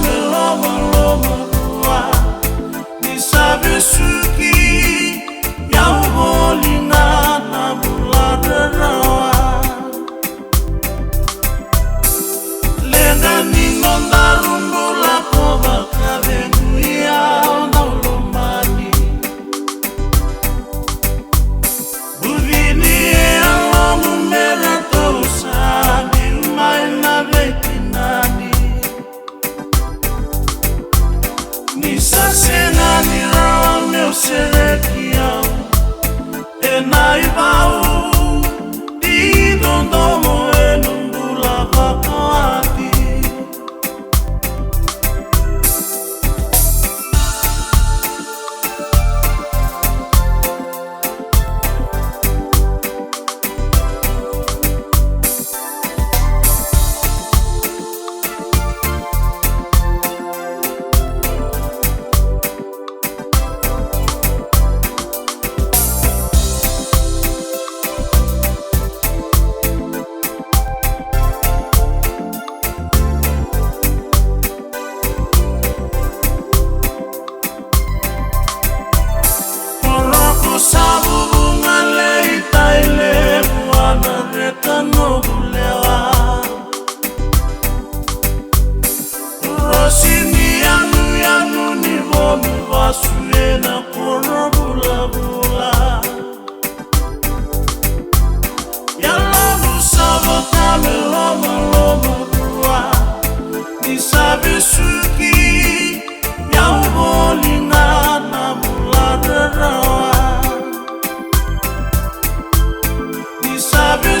me loma loma bua. Ni sabe suki ya ubolina na bulada rawa. Lena ni nonda rumbula koba kabenguia ona ulomani. Buvini e alomu mera tosa ni umaina bekinani. Ni sasena ni rawa meu serekiao. E naibau di dondomo e numbula vakoati. Sabu bunga leita ile buana reta no bulewa. Rosini yanu ni bomi vasue na kono bula bula. Yalamu sabo kame loma loma bua. Ni sabe suki ya ubolina na bulada rawa. Sabe